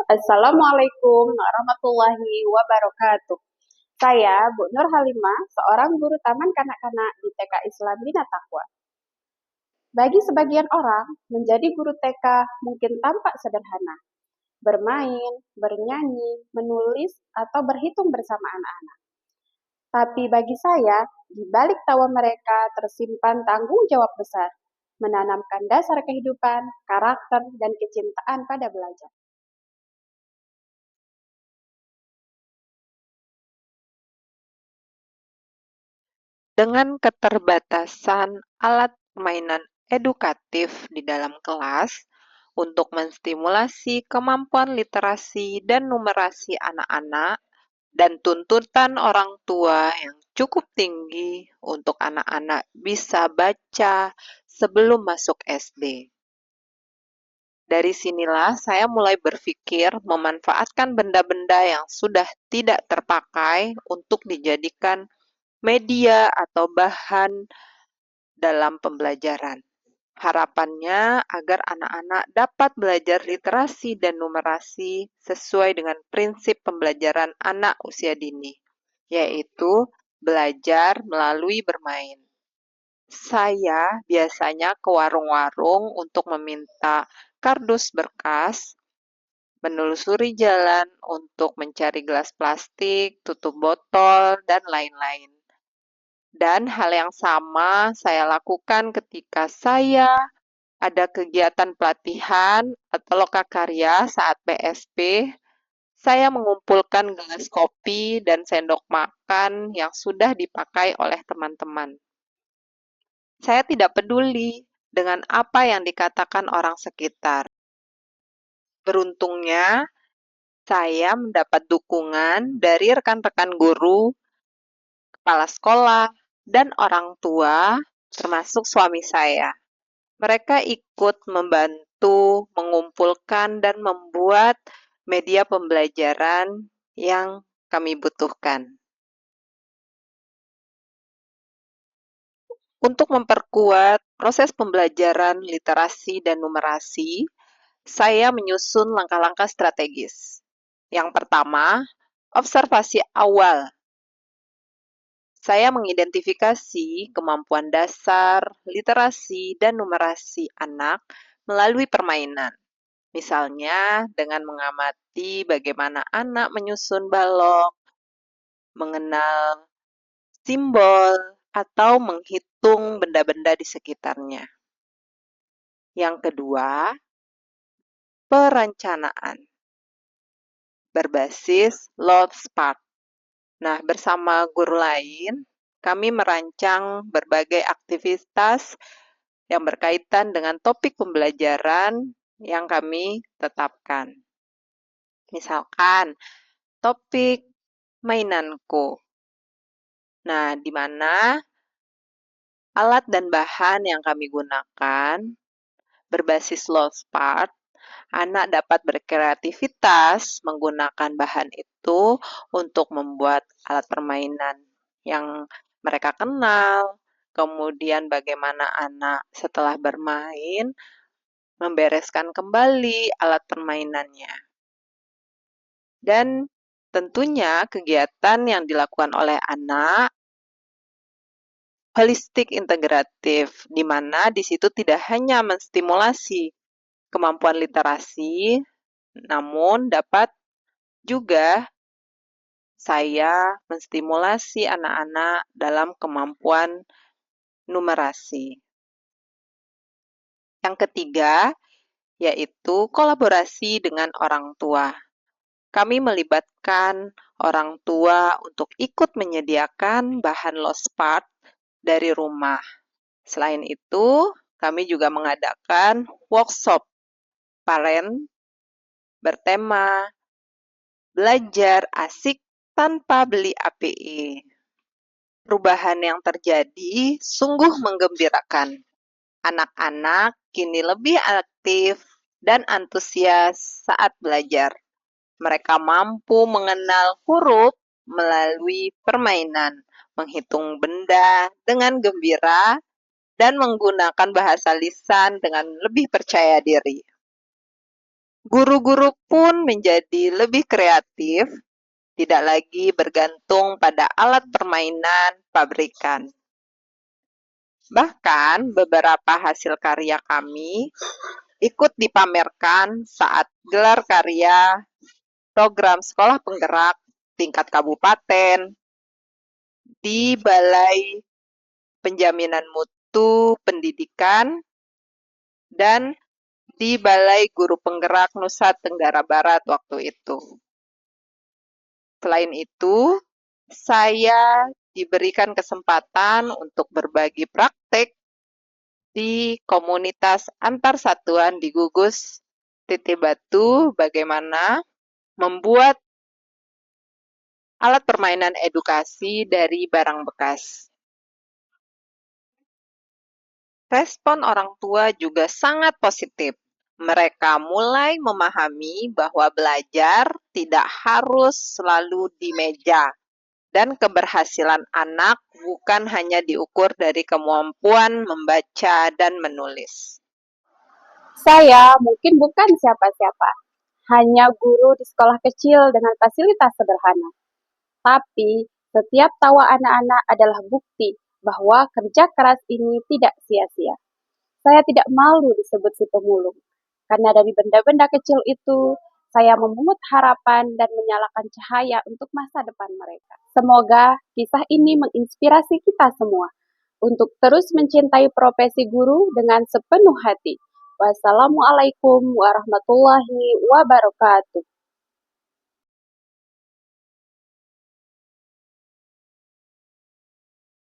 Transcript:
Assalamualaikum warahmatullahi wabarakatuh. Saya Bu Nur Halimah, seorang guru taman kanak-kanak di TK Islam Bina Taqwa. Bagi sebagian orang, menjadi guru TK mungkin tampak sederhana. Bermain, bernyanyi, menulis, atau berhitung bersama anak-anak. Tapi bagi saya, di balik tawa mereka tersimpan tanggung jawab besar, menanamkan dasar kehidupan, karakter, dan kecintaan pada belajar. Dengan keterbatasan alat permainan edukatif di dalam kelas untuk menstimulasi kemampuan literasi dan numerasi anak-anak, dan tuntutan orang tua yang cukup tinggi untuk anak-anak bisa baca sebelum masuk SD. Dari sinilah saya mulai berpikir memanfaatkan benda-benda yang sudah tidak terpakai untuk dijadikan media atau bahan dalam pembelajaran. Harapannya agar anak-anak dapat belajar literasi dan numerasi sesuai dengan prinsip pembelajaran anak usia dini, yaitu belajar melalui bermain. Saya biasanya ke warung-warung untuk meminta kardus berkas, menelusuri jalan untuk mencari gelas plastik, tutup botol, dan lain-lain. Dan hal yang sama saya lakukan ketika saya ada kegiatan pelatihan atau lokakarya saat PSP. Saya mengumpulkan gelas kopi dan sendok makan yang sudah dipakai oleh teman-teman. Saya tidak peduli dengan apa yang dikatakan orang sekitar. Beruntungnya, saya mendapat dukungan dari rekan-rekan guru, kepala sekolah, dan orang tua, termasuk suami saya. Mereka ikut membantu mengumpulkan dan membuat media pembelajaran yang kami butuhkan. Untuk memperkuat proses pembelajaran literasi dan numerasi, saya menyusun langkah-langkah strategis. Yang pertama, observasi awal. Saya mengidentifikasi kemampuan dasar, literasi, dan numerasi anak melalui permainan. Misalnya dengan mengamati bagaimana anak menyusun balok, mengenal simbol, atau menghitung benda-benda di sekitarnya. Yang kedua, perencanaan berbasis Lotspark. Nah, bersama guru lain, kami merancang berbagai aktivitas yang berkaitan dengan topik pembelajaran yang kami tetapkan. Misalkan, topik mainanku. Nah, di mana alat dan bahan yang kami gunakan berbasis Lotspark, anak dapat berkreativitas menggunakan bahan itu untuk membuat alat permainan yang mereka kenal, kemudian bagaimana anak setelah bermain membereskan kembali alat permainannya. Dan tentunya kegiatan yang dilakukan oleh anak holistik integratif, di mana di situ tidak hanya menstimulasi kemampuan literasi, namun dapat juga saya menstimulasi anak-anak dalam kemampuan numerasi. Yang ketiga, yaitu kolaborasi dengan orang tua. Kami melibatkan orang tua untuk ikut menyediakan bahan Lotspark dari rumah. Selain itu, kami juga mengadakan workshop parent bertema belajar asik tanpa beli API. Perubahan yang terjadi sungguh menggembirakan. Anak-anak kini lebih aktif dan antusias saat belajar. Mereka mampu mengenal huruf melalui permainan, menghitung benda dengan gembira, dan menggunakan bahasa lisan dengan lebih percaya diri. Guru-guru pun menjadi lebih kreatif, tidak lagi bergantung pada alat permainan pabrikan. Bahkan beberapa hasil karya kami ikut dipamerkan saat gelar karya program sekolah penggerak tingkat kabupaten di Balai Penjaminan Mutu Pendidikan dan di Balai Guru Penggerak Nusa Tenggara Barat waktu itu. Selain itu, saya diberikan kesempatan untuk berbagi praktek di komunitas antar satuan di Gugus Titi Batu bagaimana membuat alat permainan edukasi dari barang bekas. Respon orang tua juga sangat positif. Mereka mulai memahami bahwa belajar tidak harus selalu di meja, dan keberhasilan anak bukan hanya diukur dari kemampuan membaca dan menulis. Saya mungkin bukan siapa-siapa, hanya guru di sekolah kecil dengan fasilitas sederhana. Tapi setiap tawa anak-anak adalah bukti bahwa kerja keras ini tidak sia-sia. Saya tidak malu disebut si pemulung, karena dari benda-benda kecil itu saya memungut harapan dan menyalakan cahaya untuk masa depan mereka. Semoga kisah ini menginspirasi kita semua untuk terus mencintai profesi guru dengan sepenuh hati. Wassalamualaikum warahmatullahi wabarakatuh.